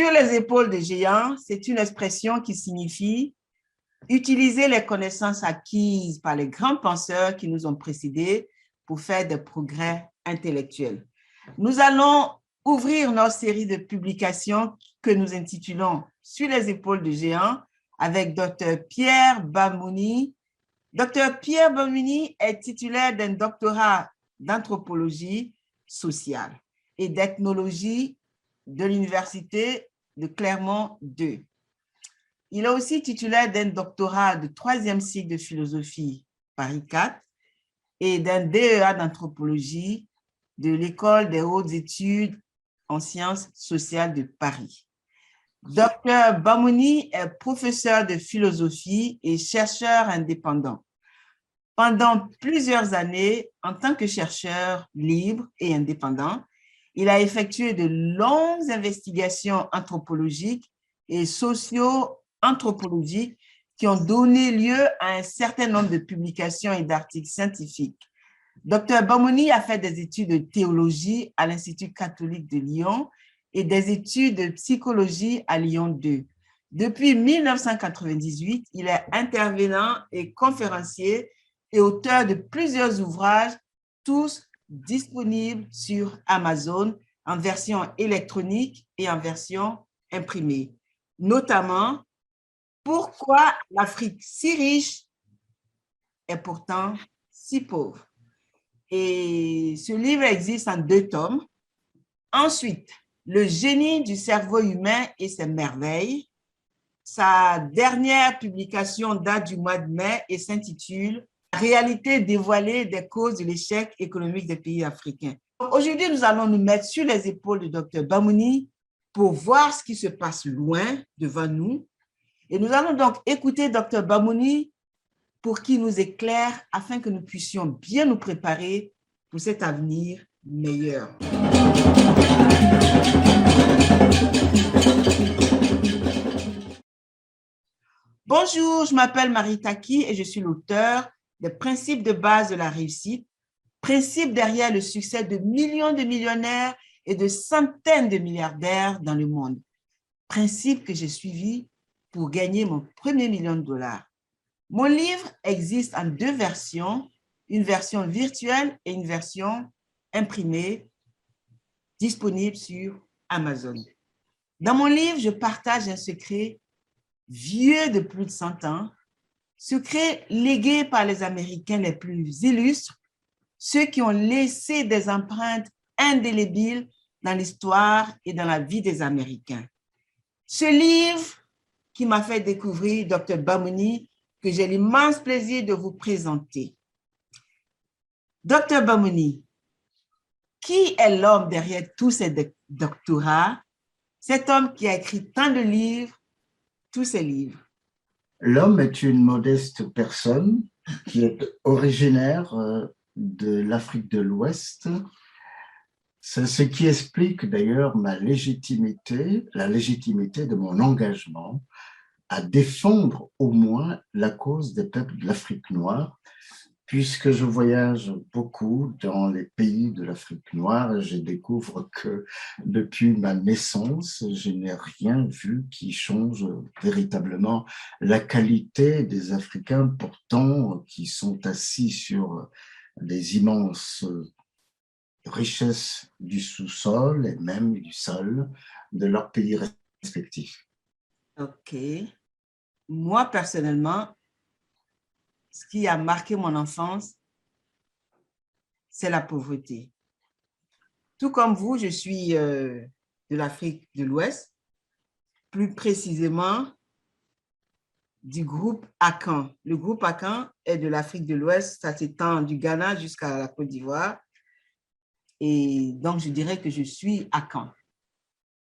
Sur les épaules des géants, c'est une expression qui signifie utiliser les connaissances acquises par les grands penseurs qui nous ont précédés pour faire des progrès intellectuels. Nous allons ouvrir notre série de publications que nous intitulons « Sur les épaules des géants » avec Dr. Pierre Bamouni. Dr. Pierre Bamouni est titulaire d'un doctorat d'anthropologie sociale et d'ethnologie de l'Université de Clermont II. Il est aussi titulaire d'un doctorat de 3e cycle de philosophie Paris 4 et d'un DEA d'anthropologie de l'École des hautes études en sciences sociales de Paris. Dr. Bamouni est professeur de philosophie et chercheur indépendant. Pendant plusieurs années, en tant que chercheur libre et indépendant, il a effectué de longues investigations anthropologiques et socio-anthropologiques qui ont donné lieu à un certain nombre de publications et d'articles scientifiques. Dr. Bamouni a fait des études de théologie à l'Institut catholique de Lyon et des études de psychologie à Lyon 2. Depuis 1998, il est intervenant et conférencier et auteur de plusieurs ouvrages, tous disponibles sur Amazon en version électronique et en version imprimée. Notamment, Pourquoi l'Afrique si riche est pourtant si pauvre. Et ce livre existe en 2 tomes. Ensuite, Le génie du cerveau humain et ses merveilles. Sa dernière publication date du mois de mai et s'intitule « Réalité dévoilée des causes de l'échec économique des pays africains ». Aujourd'hui, nous allons nous mettre sur les épaules de Dr. Bamouni pour voir ce qui se passe loin devant nous. Et nous allons donc écouter Dr. Bamouni pour qu'il nous éclaire afin que nous puissions bien nous préparer pour cet avenir meilleur. Bonjour, je m'appelle Marie Taki et je suis l'auteur des principes de base de la réussite, principes derrière le succès de millions de millionnaires et de centaines de milliardaires dans le monde. Principes que j'ai suivis pour gagner mon premier $1 000 000. Mon livre existe en 2 versions, une version virtuelle et une version imprimée, disponible sur Amazon. Dans mon livre, je partage un secret vieux de plus de 100 ans, secret légué par les Américains les plus illustres, ceux qui ont laissé des empreintes indélébiles dans l'histoire et dans la vie des Américains. Ce livre qui m'a fait découvrir Dr. Bamouni, que j'ai l'immense plaisir de vous présenter. Dr. Bamouni, qui est l'homme derrière tous ces doctorats, cet homme qui a écrit tant de livres, tous ces livres? L'homme est une modeste personne qui est originaire de l'Afrique de l'Ouest. C'est ce qui explique d'ailleurs ma légitimité, la légitimité de mon engagement à défendre au moins la cause des peuples de l'Afrique noire, puisque je voyage beaucoup dans les pays de l'Afrique noire, je découvre que depuis ma naissance, je n'ai rien vu qui change véritablement la qualité des Africains, pourtant qui sont assis sur des immenses richesses du sous-sol et même du sol de leurs pays respectifs. OK. Moi, personnellement, ce qui a marqué mon enfance, c'est la pauvreté. Tout comme vous, je suis de l'Afrique de l'Ouest, plus précisément du groupe Akan. Le groupe Akan est de l'Afrique de l'Ouest, ça s'étend du Ghana jusqu'à la Côte d'Ivoire. Et donc, je dirais que je suis Akan,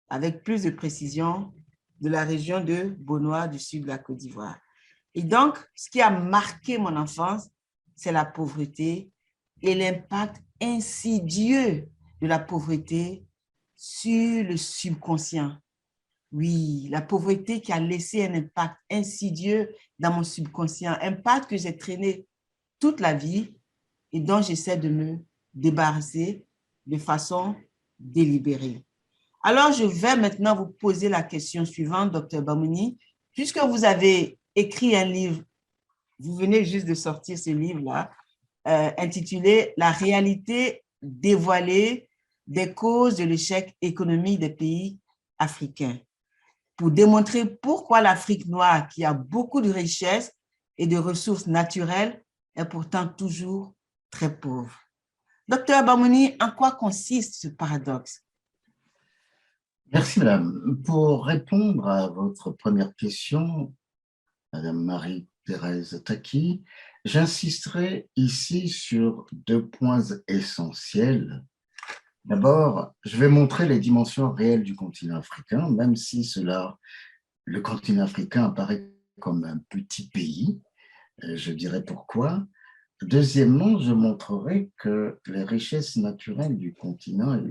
avec plus de précision de la région de Bonoa, du sud de la Côte d'Ivoire. Et donc, ce qui a marqué mon enfance, c'est la pauvreté et l'impact insidieux de la pauvreté sur le subconscient. Oui, la pauvreté qui a laissé un impact insidieux dans mon subconscient, impact que j'ai traîné toute la vie et dont j'essaie de me débarrasser de façon délibérée. Alors, je vais maintenant vous poser la question suivante, Dr. Bamouni. Puisque vous avez écrit un livre, vous venez juste de sortir ce livre-là, intitulé « La réalité dévoilée des causes de l'échec économique des pays africains », pour démontrer pourquoi l'Afrique noire, qui a beaucoup de richesses et de ressources naturelles, est pourtant toujours très pauvre. Docteur Bamouni, en quoi consiste ce paradoxe? Merci, madame. Pour répondre à votre première question, madame Marie-Thérèse Taki, j'insisterai ici sur deux points essentiels. D'abord, je vais montrer les dimensions réelles du continent africain, même si le continent africain apparaît comme un petit pays. Je dirai pourquoi. Deuxièmement, je montrerai que les richesses naturelles du continent,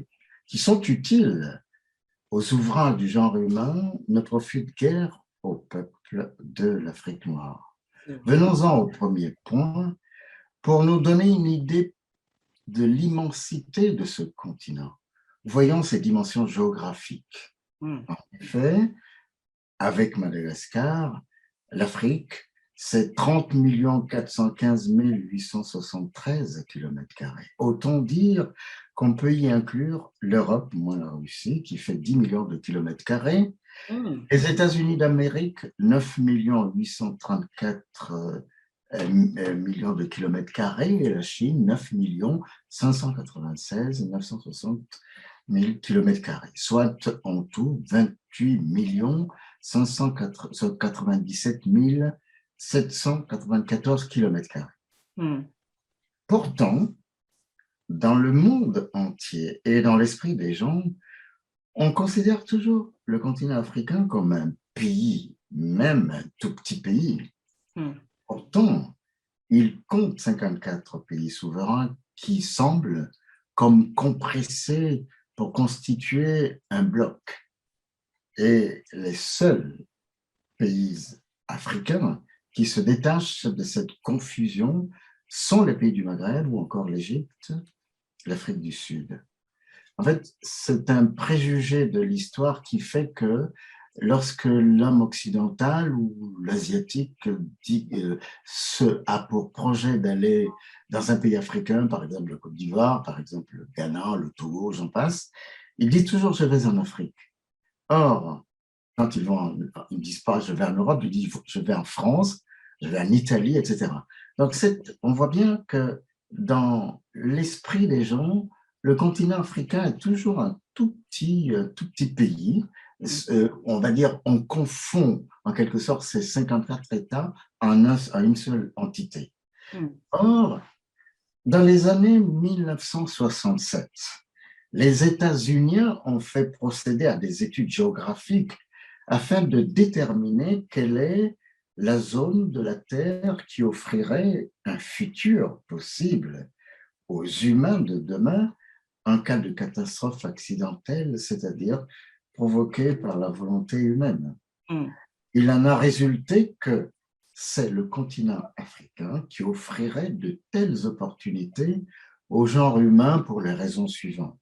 qui sont utiles aux ouvrages du genre humain, ne profitent guère au peuple de l'Afrique noire. Venons-en au premier point, pour nous donner une idée de l'immensité de ce continent. Voyons ses dimensions géographiques. En effet, avec Madagascar, l'Afrique, c'est 30 415 873 km². Autant dire qu'on peut y inclure l'Europe, moins la Russie, qui fait 10 millions de km², les États-Unis d'Amérique, 9 834 millions de km², et la Chine, 9 596 960 000 km², soit en tout 28 597 794 km². Pourtant, dans le monde entier et dans l'esprit des gens, on considère toujours le continent africain comme un pays, même un tout petit pays. Pourtant, il compte 54 pays souverains qui semblent comme compressés pour constituer un bloc. Et les seuls pays africains qui se détachent de cette confusion sont les pays du Maghreb ou encore l'Égypte, l'Afrique du Sud. En fait, c'est un préjugé de l'histoire qui fait que lorsque l'homme occidental ou l'asiatique a pour projet d'aller dans un pays africain, par exemple la Côte d'Ivoire, par exemple le Ghana, le Togo, j'en passe, il dit toujours « je vais en Afrique ». Or, quand ils ne disent pas « je vais en Europe », ils disent « je vais en France », « je vais en Italie », etc. Donc, on voit bien que dans l'esprit des gens, le continent africain est toujours un tout petit pays. On va dire, on confond en quelque sorte ces 54 États en une seule entité. Or, dans les années 1967, les États-Unis ont fait procéder à des études géographiques afin de déterminer quelle est la zone de la Terre qui offrirait un futur possible aux humains de demain en cas de catastrophe accidentelle, c'est-à-dire provoquée par la volonté humaine. Il en a résulté que c'est le continent africain qui offrirait de telles opportunités au genre humain pour les raisons suivantes.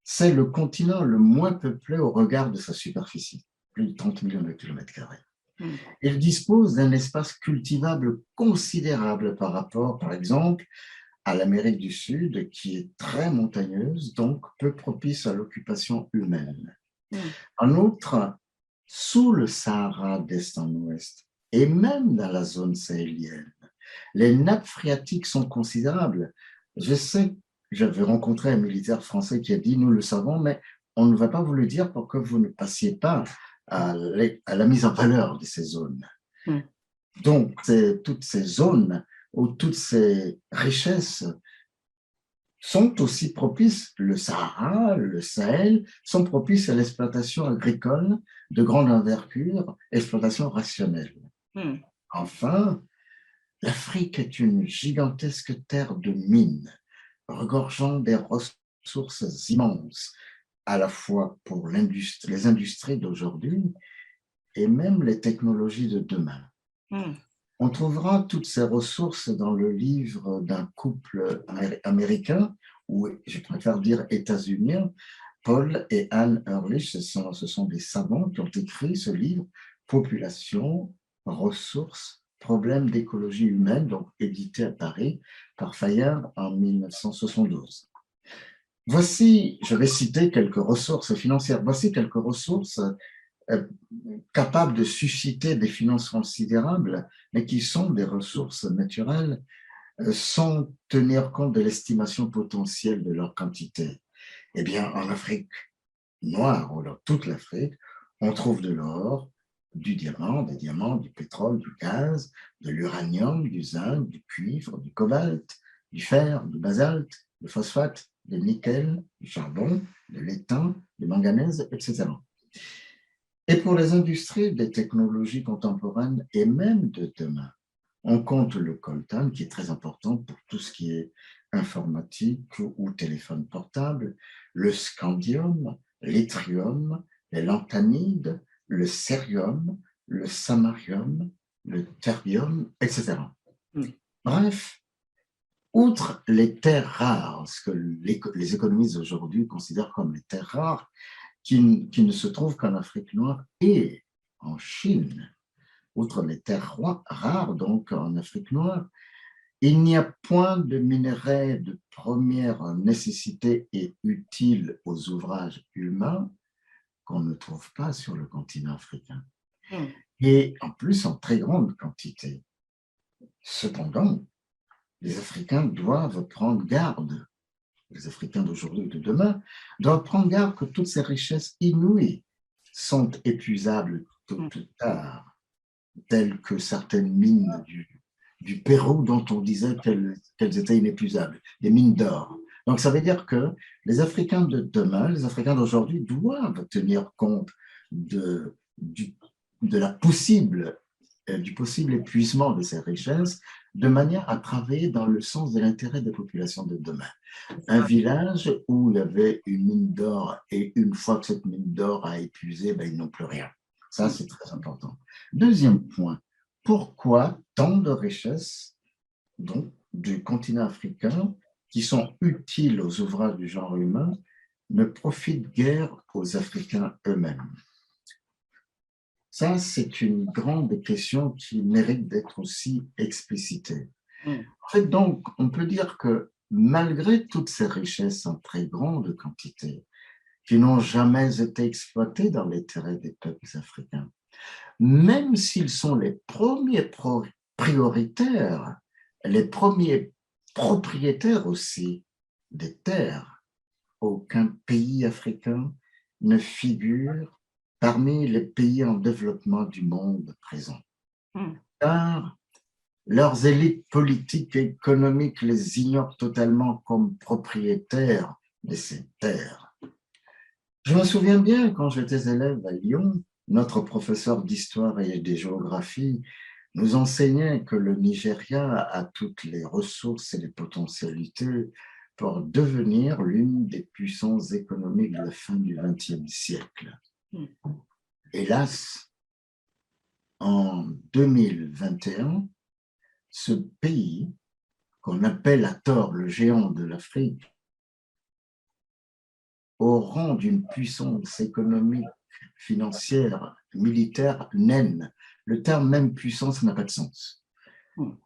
C'est le continent le moins peuplé au regard de sa superficie, plus de 30 millions de kilomètres carrés. Il dispose d'un espace cultivable considérable par rapport, par exemple, à l'Amérique du Sud, qui est très montagneuse, donc peu propice à l'occupation humaine. En outre, sous le Sahara d'est en ouest, et même dans la zone sahélienne, les nappes phréatiques sont considérables. Je sais, j'avais rencontré un militaire français qui a dit « nous le savons, mais on ne va pas vous le dire pour que vous ne passiez pas à la mise en valeur de ces zones. » Donc, toutes ces zones où toutes ces richesses sont aussi propices, le Sahara, le Sahel, sont propices à l'exploitation agricole de grande envergure, exploitation rationnelle. Enfin, l'Afrique est une gigantesque terre de mines, regorgeant des ressources immenses, à la fois pour les industries d'aujourd'hui et même les technologies de demain. On trouvera toutes ces ressources dans le livre d'un couple américain, ou je préfère dire états-unien, Paul et Anne Ehrlich, ce sont des savants qui ont écrit ce livre, Population, ressources, problèmes d'écologie humaine, donc édité à Paris par Fayard en 1972. Voici, je vais citer quelques ressources financières. Voici quelques ressources capables de susciter des finances considérables, mais qui sont des ressources naturelles sans tenir compte de l'estimation potentielle de leur quantité. Eh bien, en Afrique noire, ou dans toute l'Afrique, on trouve de l'or, du diamant, des diamants, du pétrole, du gaz, de l'uranium, du zinc, du cuivre, du cobalt, du fer, du basalte, du phosphate, du nickel, du charbon, de l'étain, du manganèse, etc. Et pour les industries des technologies contemporaines et même de demain, on compte le coltan, qui est très important pour tout ce qui est informatique ou téléphone portable, le scandium, l'yttrium, les lanthanides, le cérium, le samarium, le terbium, etc. Bref, outre les terres rares, ce que les économistes aujourd'hui considèrent comme les terres rares, qui ne se trouvent qu'en Afrique noire et en Chine, outre les terres rares, donc en Afrique noire, il n'y a point de minerais de première nécessité et utile aux ouvrages humains qu'on ne trouve pas sur le continent africain. Et en plus, en très grande quantité. Cependant, les Africains doivent prendre garde, les Africains d'aujourd'hui et de demain, doivent prendre garde que toutes ces richesses inouïes sont épuisables tôt ou tard, telles que certaines mines du Pérou dont on disait qu'elles étaient inépuisables, des mines d'or. Donc, ça veut dire que les Africains de demain, les Africains d'aujourd'hui doivent tenir compte de la du possible épuisement de ces richesses de manière à travailler dans le sens de l'intérêt des populations de demain. Un village où il y avait une mine d'or et une fois que cette mine d'or a épuisé, ben, ils n'ont plus rien. Ça, c'est très important. Deuxième point, pourquoi tant de richesses donc, du continent africain qui sont utiles aux ouvrages du genre humain ne profitent guère aux Africains eux-mêmes? Ça, c'est une grande question qui mérite d'être aussi explicitée. En fait, donc, on peut dire que malgré toutes ces richesses en très grande quantité, qui n'ont jamais été exploitées dans l'intérêt des peuples africains, même s'ils sont les premiers prioritaires, les premiers propriétaires aussi des terres, aucun pays africain ne figure parmi les pays en développement du monde présent. Car leurs élites politiques et économiques les ignorent totalement comme propriétaires de ces terres. Je me souviens bien, quand j'étais élève à Lyon, notre professeur d'histoire et de géographie nous enseignait que le Nigeria a toutes les ressources et les potentialités pour devenir l'une des puissances économiques de la fin du XXe siècle. Hélas, en 2021, ce pays, qu'on appelle à tort le géant de l'Afrique, au rang d'une puissance économique, financière, militaire, naine. Le terme même puissance n'a pas de sens.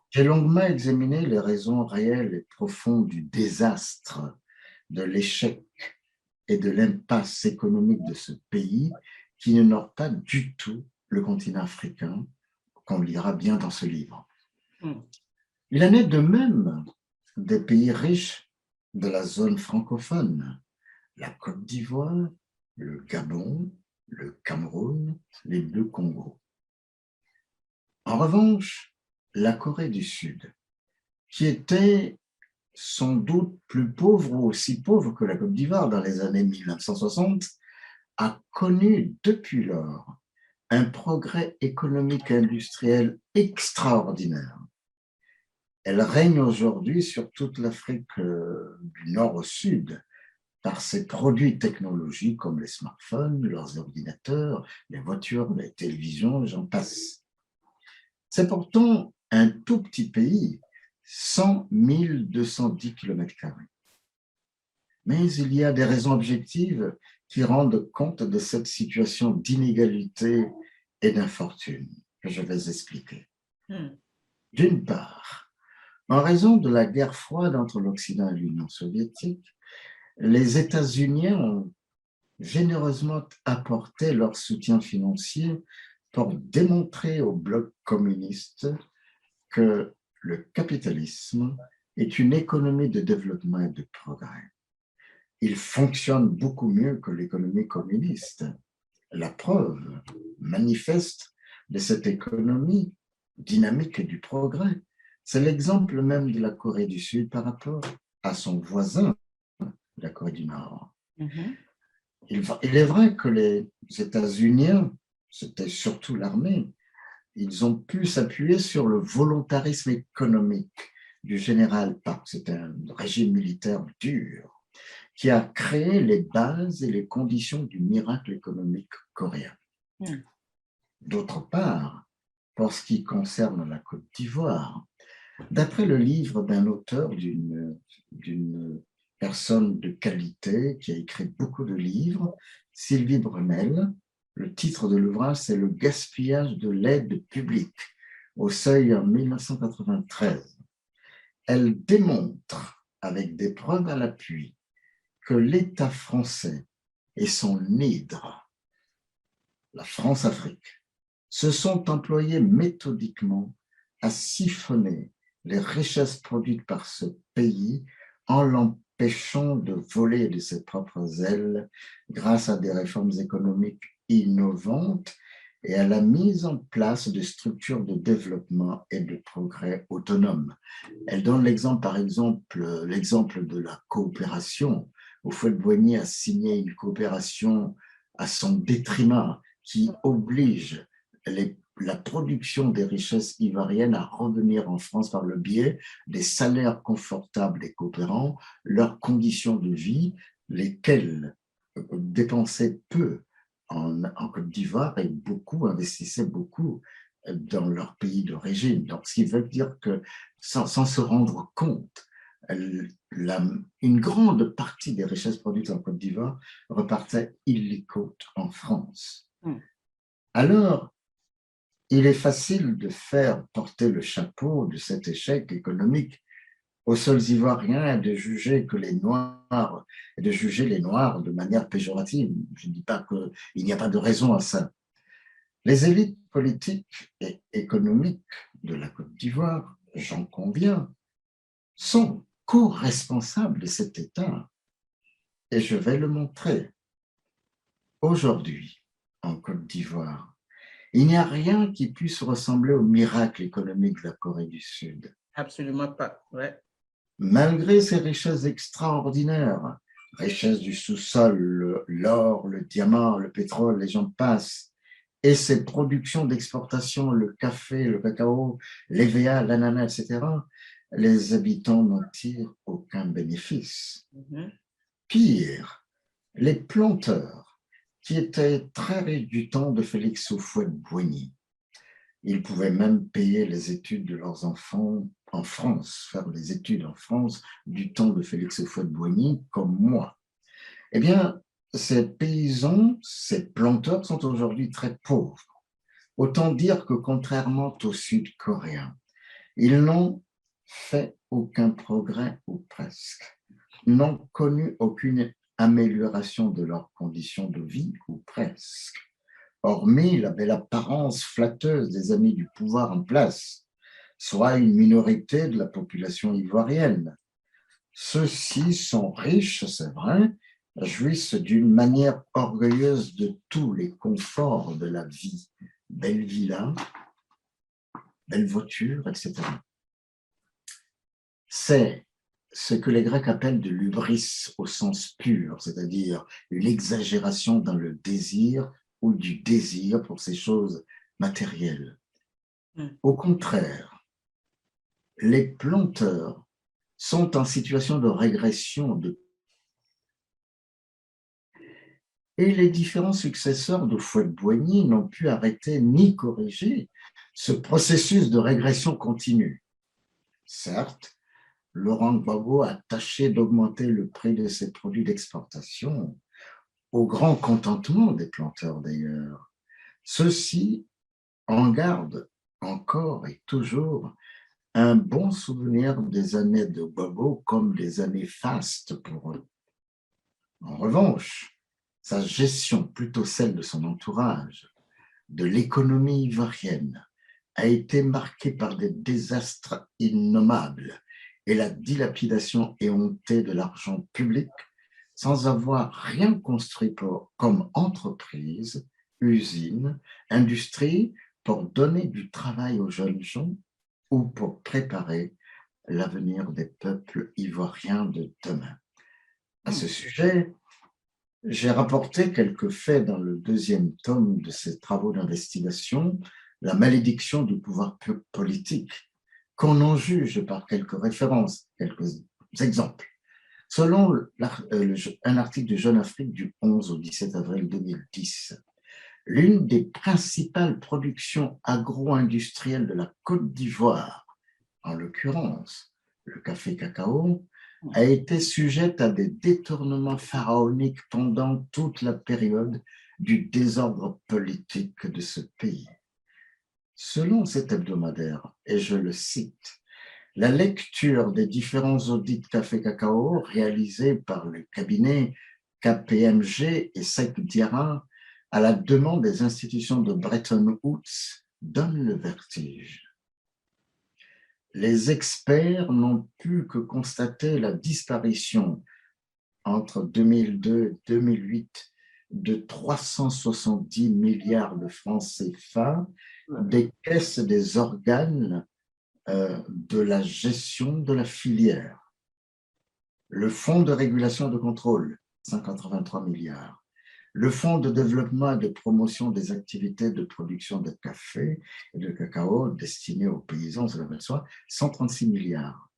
J'ai longuement examiné les raisons réelles et profondes du désastre, de l'échec et de l'impasse économique de ce pays qui n'honore pas du tout le continent africain, qu'on lira bien dans ce livre. Il en est de même des pays riches de la zone francophone, la Côte d'Ivoire, le Gabon, le Cameroun, les deux Congos. En revanche, la Corée du Sud, qui était sans doute plus pauvre ou aussi pauvre que la Côte d'Ivoire dans les années 1960, a connu depuis lors un progrès économique et industriel extraordinaire. Elle règne aujourd'hui sur toute l'Afrique du nord au sud par ses produits technologiques comme les smartphones, leurs ordinateurs, les voitures, les télévisions, j'en passe. C'est pourtant un tout petit pays, 100 210 km². Mais il y a des raisons objectives qui rendent compte de cette situation d'inégalité et d'infortune que je vais expliquer. D'une part, en raison de la guerre froide entre l'Occident et l'Union soviétique, les États-Unis ont généreusement apporté leur soutien financier pour démontrer au bloc communiste que le capitalisme est une économie de développement et de progrès. Il fonctionne beaucoup mieux que l'économie communiste. La preuve manifeste de cette économie dynamique et du progrès, c'est l'exemple même de la Corée du Sud par rapport à son voisin, la Corée du Nord. Il est vrai que les États-Unis, c'était surtout l'armée, ils ont pu s'appuyer sur le volontarisme économique du général Park. C'était un régime militaire dur qui a créé les bases et les conditions du miracle économique coréen. D'autre part, pour ce qui concerne la Côte d'Ivoire, d'après le livre d'un auteur, d'une personne de qualité qui a écrit beaucoup de livres, Sylvie Brunel, le titre de l'ouvrage, c'est « Le gaspillage de l'aide publique » au Seuil en 1993. Elle démontre, avec des preuves à l'appui, que l'État français et son hydre, la France-Afrique, se sont employés méthodiquement à siphonner les richesses produites par ce pays en l'empêchant de voler de ses propres ailes grâce à des réformes économiques innovantes et à la mise en place de structures de développement et de progrès autonomes. Elle donne l'exemple, par exemple, l'exemple de la coopération. Houphouët-Boigny a signé une coopération à son détriment qui oblige la production des richesses ivoiriennes à revenir en France par le biais des salaires confortables des coopérants, leurs conditions de vie, lesquelles dépensaient peu en Côte d'Ivoire et investissaient beaucoup dans leur pays d'origine. Donc, ce qui veut dire que, sans se rendre compte, une grande partie des richesses produites en Côte d'Ivoire repartait illico en France. Alors, il est facile de faire porter le chapeau de cet échec économique aux seuls Ivoiriens et de juger les Noirs de manière péjorative. Je ne dis pas qu'il n'y a pas de raison à ça. Les élites politiques et économiques de la Côte d'Ivoire, j'en conviens, sont co-responsables de cet état. Et je vais le montrer. Aujourd'hui, en Côte d'Ivoire, il n'y a rien qui puisse ressembler au miracle économique de la Corée du Sud. Absolument pas, ouais. Malgré ces richesses extraordinaires, richesses du sous-sol, l'or, le diamant, le pétrole, les gens passent, et ces productions d'exportation, le café, le cacao, l'EVA, l'ananas, etc., les habitants n'en tirent aucun bénéfice. Pire, les planteurs, qui étaient très riches du temps de Félix Houphouët-Boigny, ils pouvaient même payer les études de leurs enfants en France, faire les études en France du temps de Félix Houphouët-Boigny, comme moi. Eh bien, ces paysans, ces planteurs sont aujourd'hui très pauvres. Autant dire que contrairement aux Sud-Coréens, ils n'ont fait aucun progrès ou presque, n'ont connu aucune amélioration de leurs conditions de vie ou presque, hormis la belle apparence flatteuse des amis du pouvoir en place, soit une minorité de la population ivoirienne. Ceux-ci sont riches, c'est vrai, jouissent d'une manière orgueilleuse de tous les conforts de la vie, belle villa, belle voiture, etc. C'est ce que les Grecs appellent de l'hubris au sens pur, c'est-à-dire une exagération dans le désir ou du désir pour ces choses matérielles. Au contraire, les planteurs sont en situation de régression et les différents successeurs de Houphouët-Boigny n'ont pu arrêter ni corriger ce processus de régression continue. Certes, Laurent Gbagbo a tâché d'augmenter le prix de ses produits d'exportation, au grand contentement des planteurs d'ailleurs. Ceux-ci en gardent encore et toujours un bon souvenir des années de Gbagbo comme des années fastes pour eux. En revanche, sa gestion, plutôt celle de son entourage, de l'économie ivoirienne, a été marquée par des désastres innommables et la dilapidation éhontée de l'argent public sans avoir rien construit comme entreprise, usine, industrie pour donner du travail aux jeunes gens ou pour préparer l'avenir des peuples ivoiriens de demain. À ce sujet, j'ai rapporté quelques faits dans le deuxième tome de ces travaux d'investigation, La malédiction du pouvoir politique, qu'on en juge par quelques références, quelques exemples. Selon un article de Jeune Afrique du 11 au 17 avril 2010, l'une des principales productions agro-industrielles de la Côte d'Ivoire, en l'occurrence le café-cacao, a été sujette à des détournements pharaoniques pendant toute la période du désordre politique de ce pays. Selon cet hebdomadaire, et je le cite, la lecture des différents audits café-cacao réalisés par le cabinet KPMG et Seck Diarra à la demande des institutions de Bretton Woods donne le vertige. Les experts n'ont pu que constater la disparition entre 2002 et 2008 de 370 milliards de francs CFA des caisses des organes de la gestion de la filière. Le Fonds de régulation et de contrôle, 183 milliards. Le Fonds de développement et de promotion des activités de production de café et de cacao destiné aux paysans, cela reçoit 136 milliards.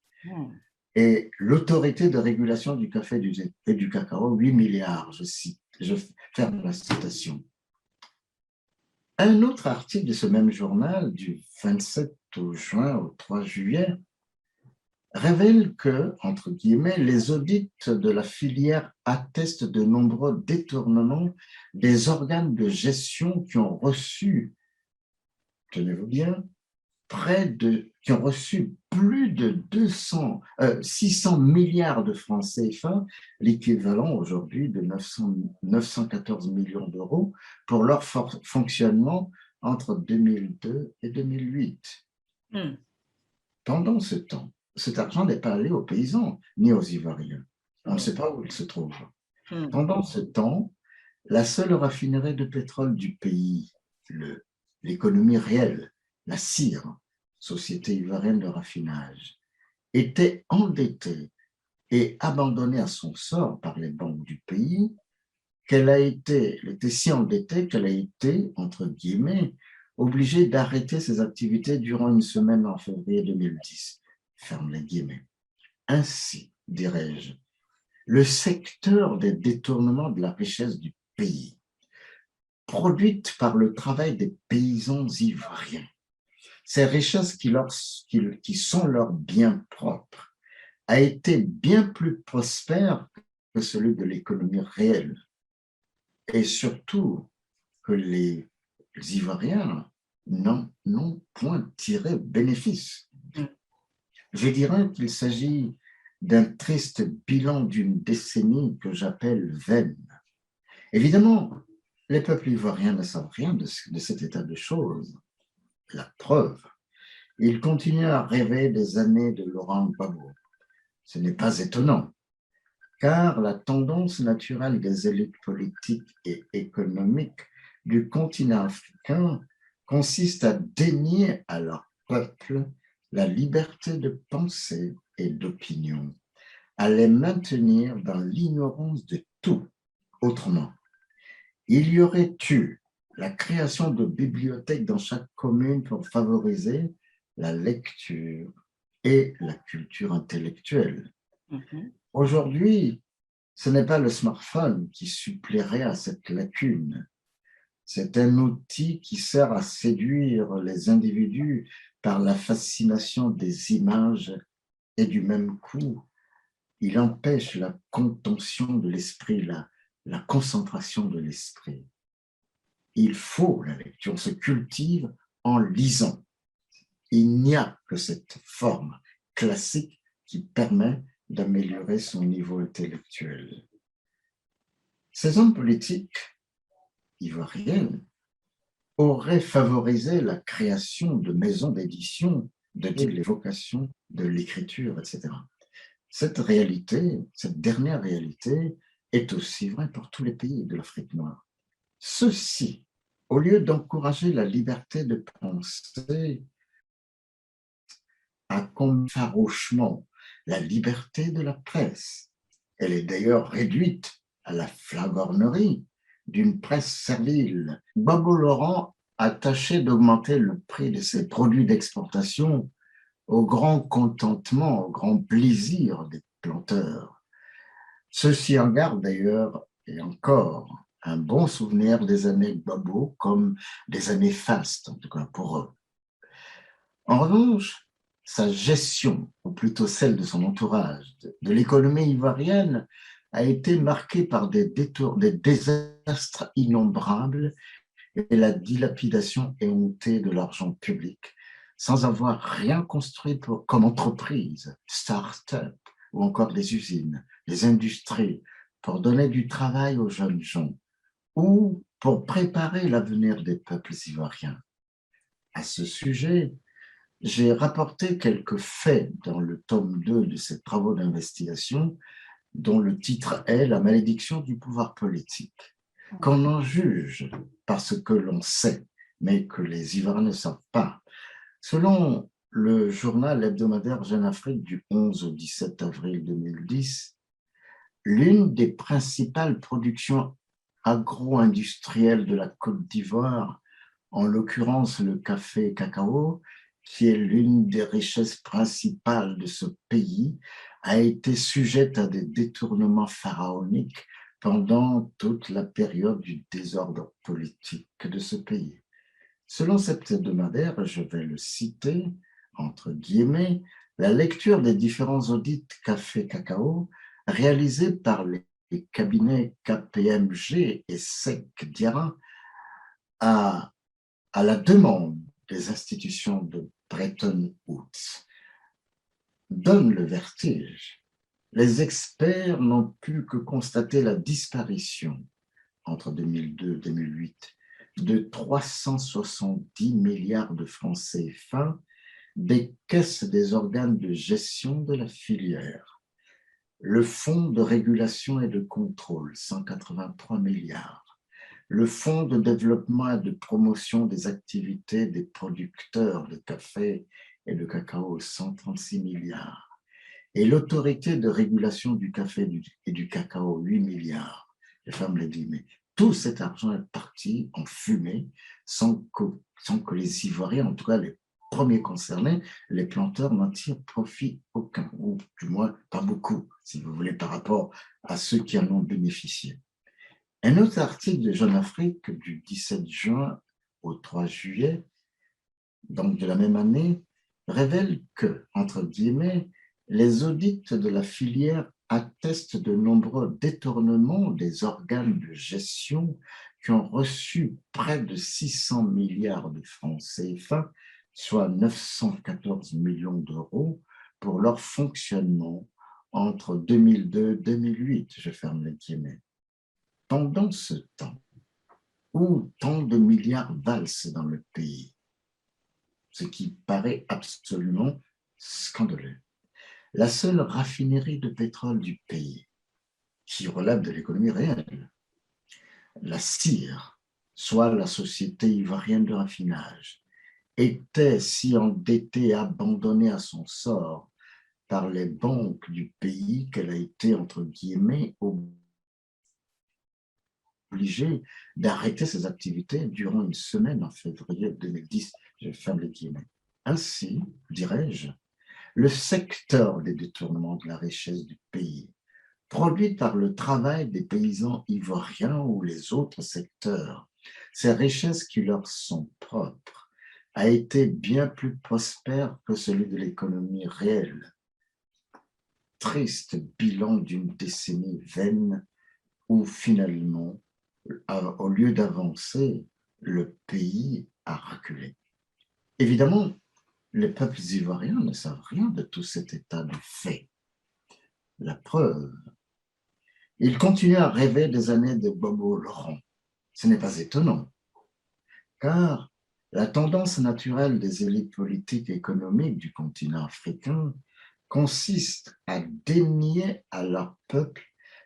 Et l'autorité de régulation du café et du cacao, 8 milliards, je cite, je ferme la citation. Un autre article de ce même journal, du 27 juin au 3 juillet, révèle que, entre guillemets, les audits de la filière attestent de nombreux détournements des organes de gestion qui ont reçu, tenez-vous bien, qui ont reçu plus de 600 milliards de francs CFA, l'équivalent aujourd'hui de 914 millions d'euros pour leur fonctionnement entre 2002 et 2008. Pendant ce temps, cet argent n'est pas allé aux paysans ni aux Ivoiriens. On ne sait pas où il se trouve. Pendant ce temps, la seule raffinerie de pétrole du pays, l'économie réelle, la CIR, Société ivoirienne de raffinage, était endettée et abandonnée à son sort par les banques du pays, elle était si endettée qu'elle a été, entre guillemets, obligée d'arrêter ses activités durant une semaine en février 2010. Ferme les guillemets. Ainsi, dirais-je, le secteur des détournements de la richesse du pays, produite par le travail des paysans ivoiriens, ces richesses qui sont leurs biens propres, a été bien plus prospère que celui de l'économie réelle. Et surtout que les Ivoiriens n'ont point tiré bénéfice. Je dirais qu'il s'agit d'un triste bilan d'une décennie que j'appelle vaine. Évidemment, les peuples ivoiriens ne savent rien de cet état de choses. La preuve, ils continuent à rêver des années de Laurent Gbagbo. Ce n'est pas étonnant, car la tendance naturelle des élites politiques et économiques du continent africain consiste à dénier à leur peuple la liberté de pensée et d'opinion, à les maintenir dans l'ignorance de tout. Autrement, il y aurait eu la création de bibliothèques dans chaque commune pour favoriser la lecture et la culture intellectuelle. Aujourd'hui, ce n'est pas le smartphone qui suppléerait à cette lacune. C'est un outil qui sert à séduire les individus par la fascination des images et du même coup, il empêche la contention de l'esprit, la concentration de l'esprit. Il faut la lecture, on se cultive en lisant. Il n'y a que cette forme classique qui permet d'améliorer son niveau intellectuel. Ces hommes politiques ivoiriens auraient favorisé la création de maisons d'édition de l'évocation de l'écriture, etc. Cette réalité, cette dernière réalité, est aussi vraie pour tous les pays de l'Afrique noire. Ceci, au lieu d'encourager la liberté de penser, a commis farouchement la liberté de la presse. Elle est d'ailleurs réduite à la flagornerie d'une presse servile. Gbagbo Laurent a tâché d'augmenter le prix de ses produits d'exportation au grand contentement, au grand plaisir des planteurs. Ceux-ci en gardent d'ailleurs, et encore, un bon souvenir des années Gbagbo comme des années fastes, en tout cas pour eux. En revanche, sa gestion, ou plutôt celle de son entourage, de l'économie ivoirienne, a été marquée par des désastres innombrables et la dilapidation éhontée de l'argent public, sans avoir rien construit comme entreprise, start-up, ou encore des usines, des industries, pour donner du travail aux jeunes gens, ou pour préparer l'avenir des peuples ivoiriens. À ce sujet, j'ai rapporté quelques faits dans le tome 2 de ces travaux d'investigation, dont le titre est « La malédiction du pouvoir politique ». Qu'on en juge par ce que l'on sait, mais que les Ivoiriens ne savent pas. Selon le journal hebdomadaire Jeune Afrique du 11 au 17 avril 2010, l'une des principales productions agro-industrielles de la Côte d'Ivoire, en l'occurrence le café et cacao, qui est l'une des richesses principales de ce pays, a été sujette à des détournements pharaoniques pendant toute la période du désordre politique de ce pays. Selon cet hebdomadaire, je vais le citer, entre guillemets, la lecture des différents audits café-cacao réalisés par les cabinets KPMG et SEC Diarra à la demande des institutions de Bretton Woods donne le vertige. Les experts n'ont pu que constater la disparition entre 2002 et 2008 de 370 milliards de francs CFA des caisses des organes de gestion de la filière. Le fonds de régulation et de contrôle, 183 milliards. Le fonds de développement et de promotion des activités des producteurs de café et de cacao, 136 milliards. Et l'autorité de régulation du café et du cacao, 8 milliards. Je ferme les guillemets. Tout cet argent est parti en fumée sans que les Ivoiriens, en tout cas les premiers concernés, les planteurs n'en tirent profit aucun, ou du moins pas beaucoup, si vous voulez, par rapport à ceux qui en ont bénéficié. Un autre article de Jeune Afrique du 17 juin au 3 juillet, donc de la même année, révèle que, entre guillemets, les audits de la filière attestent de nombreux détournements des organes de gestion qui ont reçu près de 600 milliards de francs CFA, soit 914 millions d'euros, pour leur fonctionnement entre 2002 et 2008, je ferme les guillemets. Pendant ce temps, où tant de milliards valsent dans le pays, ce qui paraît absolument scandaleux. La seule raffinerie de pétrole du pays, qui relève de l'économie réelle, la CIR, soit la Société ivoirienne de raffinage, était si endettée et abandonnée à son sort par les banques du pays qu'elle a été, entre guillemets, obligée d'arrêter ses activités durant une semaine en février 2010. Je ferme les guillemets. Ainsi, dirais-je, le secteur des détournements de la richesse du pays, produit par le travail des paysans ivoiriens ou les autres secteurs, ces richesses qui leur sont propres, a été bien plus prospère que celui de l'économie réelle. triste bilan d'une décennie vaine où finalement, au lieu d'avancer, le pays a reculé. Évidemment, les peuples ivoiriens ne savent rien de tout cet état de fait. La preuve, ils continuent à rêver des années de Bobo Laurent. Ce n'est pas étonnant, car la tendance naturelle des élites politiques et économiques du continent africain consiste à dénier à leur peuple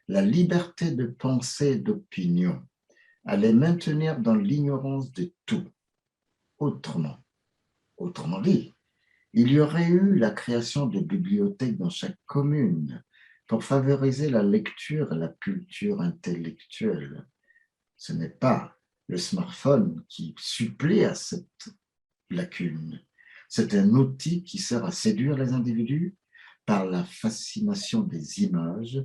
la liberté de pensée et d'opinion, à les maintenir dans l'ignorance de tout. Autrement dit, il y aurait eu la création de bibliothèques dans chaque commune pour favoriser la lecture et la culture intellectuelle. Ce n'est pas le smartphone qui supplée à cette lacune. C'est un outil qui sert à séduire les individus par la fascination des images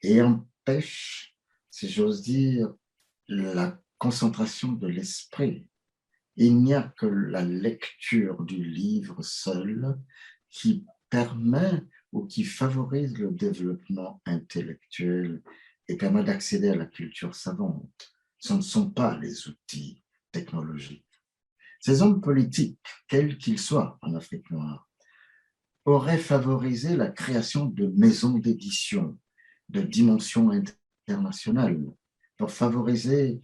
et empêche, si j'ose dire, la concentration de l'esprit. Il n'y a que la lecture du livre seul qui permet ou qui favorise le développement intellectuel et permet d'accéder à la culture savante. Ce ne sont pas les outils technologiques. Ces hommes politiques, quels qu'ils soient en Afrique noire, auraient favorisé la création de maisons d'édition de dimension internationale pour favoriser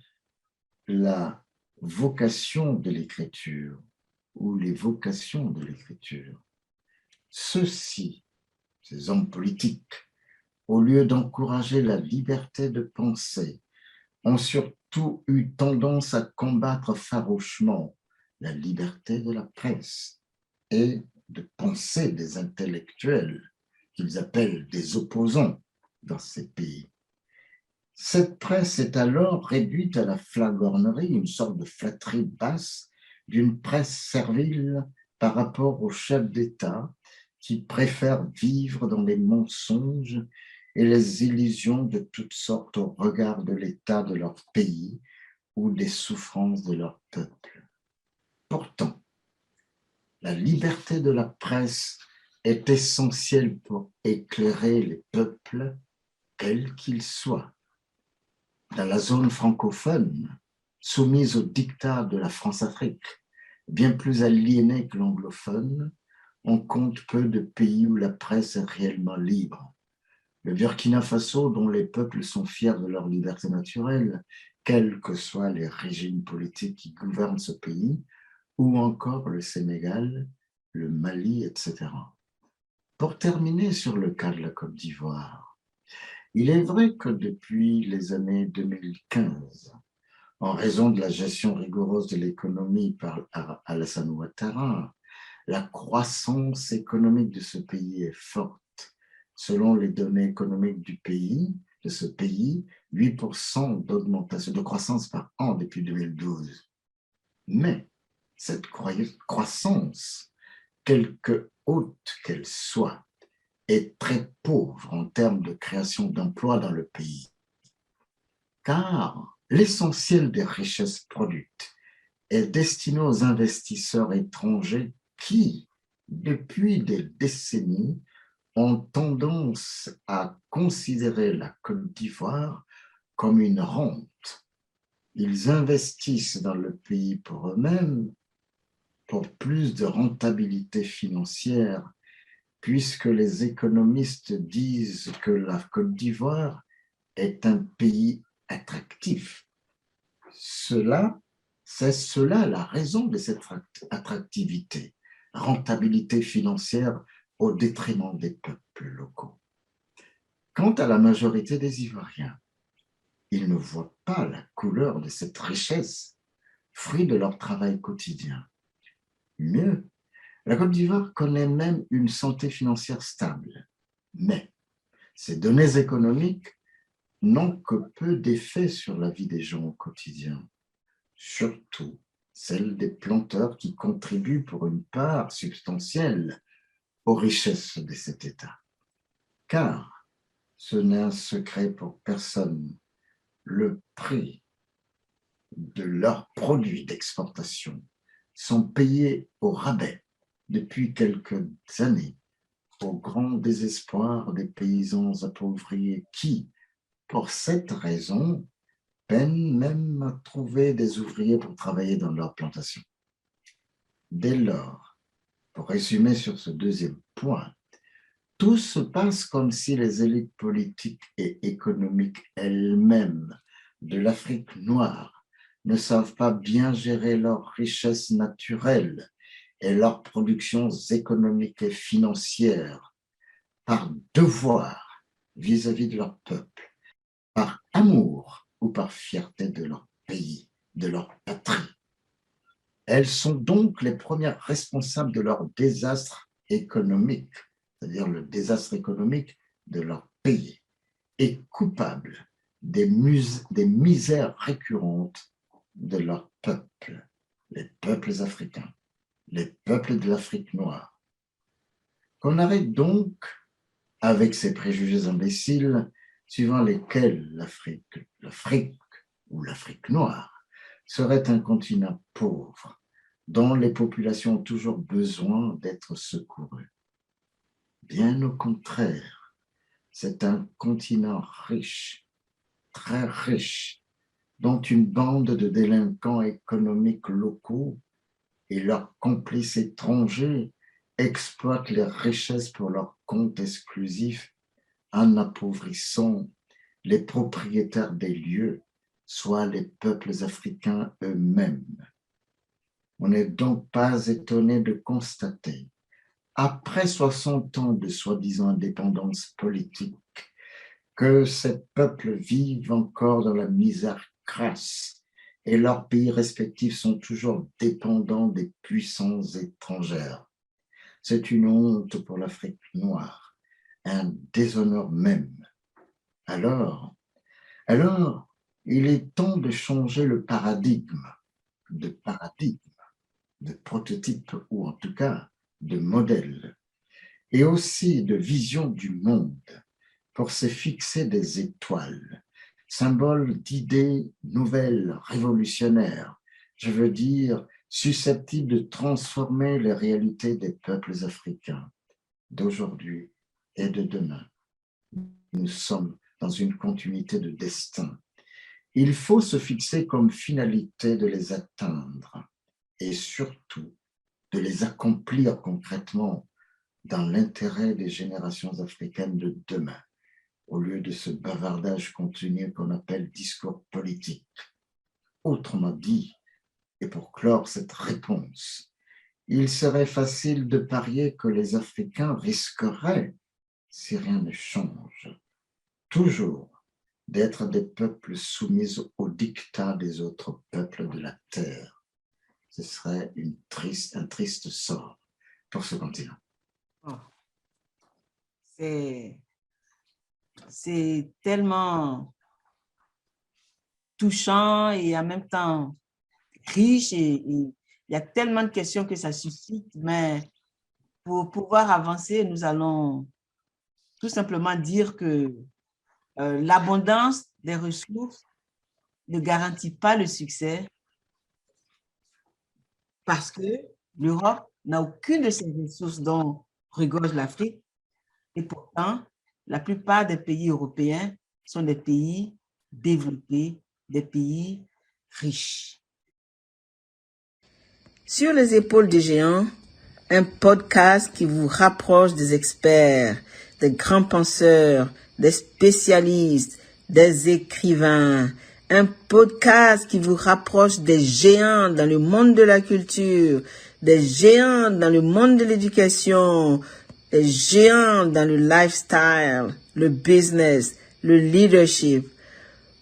la vocation de l'écriture ou les vocations de l'écriture. Ceux-ci, ces hommes politiques, au lieu d'encourager la liberté de penser, ont surtout eu tendance à combattre farouchement la liberté de la presse et de pensée des intellectuels qu'ils appellent des opposants dans ces pays. Cette presse est alors réduite à la flagornerie, une sorte de flatterie basse d'une presse servile par rapport aux chefs d'État qui préfèrent vivre dans les mensonges et les illusions de toutes sortes au regard de l'état de leur pays ou des souffrances de leur peuple. Pourtant, la liberté de la presse est essentielle pour éclairer les peuples, quels qu'ils soient. Dans la zone francophone, soumise au diktat de la France-Afrique, bien plus aliénée que l'anglophone, on compte peu de pays où la presse est réellement libre. Le Burkina Faso, dont les peuples sont fiers de leur liberté naturelle, quels que soient les régimes politiques qui gouvernent ce pays, ou encore le Sénégal, le Mali, etc. Pour terminer sur le cas de la Côte d'Ivoire, il est vrai que depuis les années 2015, en raison de la gestion rigoureuse de l'économie par Alassane Ouattara, la croissance économique de ce pays est forte. Selon les données économiques de ce pays, 8% d'augmentation de croissance par an depuis 2012. Mais cette croissance, quelque haute qu'elle soit, est très pauvre en termes de création d'emplois dans le pays. Car l'essentiel des richesses produites est destiné aux investisseurs étrangers qui, depuis des décennies, ont tendance à considérer la Côte d'Ivoire comme une rente. Ils investissent dans le pays pour eux-mêmes, pour plus de rentabilité financière, puisque les économistes disent que la Côte d'Ivoire est un pays attractif. C'est cela la raison de cette attractivité, rentabilité financière au détriment des peuples locaux. Quant à la majorité des Ivoiriens, ils ne voient pas la couleur de cette richesse, fruit de leur travail quotidien. Mieux, la Côte d'Ivoire connaît même une santé financière stable, mais ces données économiques n'ont que peu d'effet sur la vie des gens au quotidien, surtout celle des planteurs qui contribuent pour une part substantielle aux richesses de cet État. Car ce n'est un secret pour personne, le prix de leurs produits d'exportation sont payés au rabais depuis quelques années au grand désespoir des paysans appauvris qui, pour cette raison, peinent même à trouver des ouvriers pour travailler dans leurs plantations. Dès lors, pour résumer sur ce deuxième point, tout se passe comme si les élites politiques et économiques elles-mêmes de l'Afrique noire ne savent pas bien gérer leurs richesses naturelles et leurs productions économiques et financières par devoir vis-à-vis de leur peuple, par amour ou par fierté de leur pays, de leur patrie. Elles sont donc les premières responsables de leur désastre économique, c'est-à-dire le désastre économique de leur pays, et coupables des misères récurrentes de leur peuple, les peuples africains, les peuples de l'Afrique noire. Qu'on arrête donc avec ces préjugés imbéciles suivant lesquels l'Afrique ou l'Afrique noire serait un continent pauvre dont les populations ont toujours besoin d'être secourues. Bien au contraire, c'est un continent riche, très riche, dont une bande de délinquants économiques locaux et leurs complices étrangers exploitent les richesses pour leur compte exclusif en appauvrissant les propriétaires des lieux, soit les peuples africains eux-mêmes. On n'est donc pas étonné de constater, après 60 ans de soi-disant indépendance politique, que ces peuples vivent encore dans la misère crasse et leurs pays respectifs sont toujours dépendants des puissances étrangères. C'est une honte pour l'Afrique noire, un déshonneur même. Alors, il est temps de changer le paradigme, de prototype ou en tout cas de modèle, et aussi de vision du monde pour se fixer des étoiles, symboles d'idées nouvelles, révolutionnaires, je veux dire susceptibles de transformer les réalités des peuples africains d'aujourd'hui et de demain. Nous sommes dans une continuité de destin. Il faut se fixer comme finalité de les atteindre et surtout de les accomplir concrètement dans l'intérêt des générations africaines de demain, au lieu de ce bavardage continu qu'on appelle discours politique. Autrement dit, et pour clore cette réponse, il serait facile de parier que les Africains risqueraient, si rien ne change, toujours d'être des peuples soumis au diktat des autres peuples de la Terre. Ce serait un triste sort pour ce continent. Oh. C'est tellement touchant et en même temps riche et il y a tellement de questions que ça suscite, mais pour pouvoir avancer, nous allons tout simplement dire que l'abondance des ressources ne garantit pas le succès parce que l'Europe n'a aucune de ces ressources dont regorge l'Afrique et pourtant, la plupart des pays européens sont des pays développés, des pays riches. Sur les épaules des géants, un podcast qui vous rapproche des experts, des grands penseurs, des spécialistes, des écrivains. Un podcast qui vous rapproche des géants dans le monde de la culture, des géants dans le monde de l'éducation, des géants dans le lifestyle, le business, le leadership.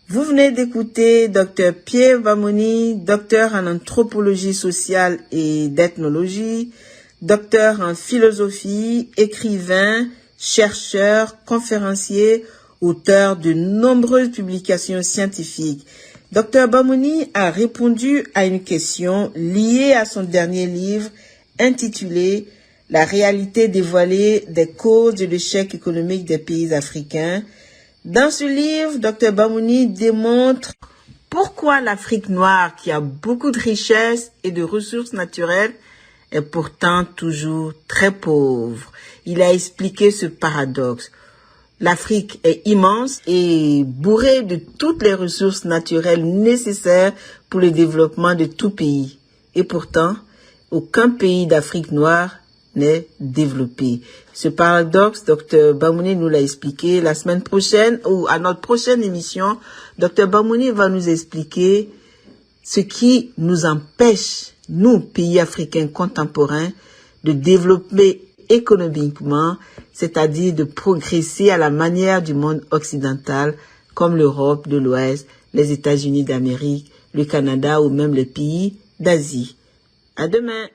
Vous venez d'écouter Dr. Pierre Bamoni, docteur en anthropologie sociale et d'ethnologie, docteur en philosophie, écrivain, chercheur, conférencier, auteur de nombreuses publications scientifiques. Dr. Bamoni a répondu à une question liée à son dernier livre intitulé « La réalité dévoilée des causes de l'échec économique des pays africains ». Dans ce livre, Dr. Bamoni démontre pourquoi l'Afrique noire, qui a beaucoup de richesses et de ressources naturelles, est pourtant toujours très pauvre. il a expliqué ce paradoxe. L'Afrique est immense et bourrée de toutes les ressources naturelles nécessaires pour le développement de tout pays. Et pourtant, aucun pays d'Afrique noire n'est développé. Ce paradoxe, Dr Bamouni nous l'a expliqué la semaine prochaine ou à notre prochaine émission. Dr Bamouni va nous expliquer ce qui nous empêche, nous, pays africains contemporains, de développer économiquement, c'est-à-dire de progresser à la manière du monde occidental, comme l'Europe de l'Ouest, les États-Unis d'Amérique, le Canada ou même les pays d'Asie. À demain.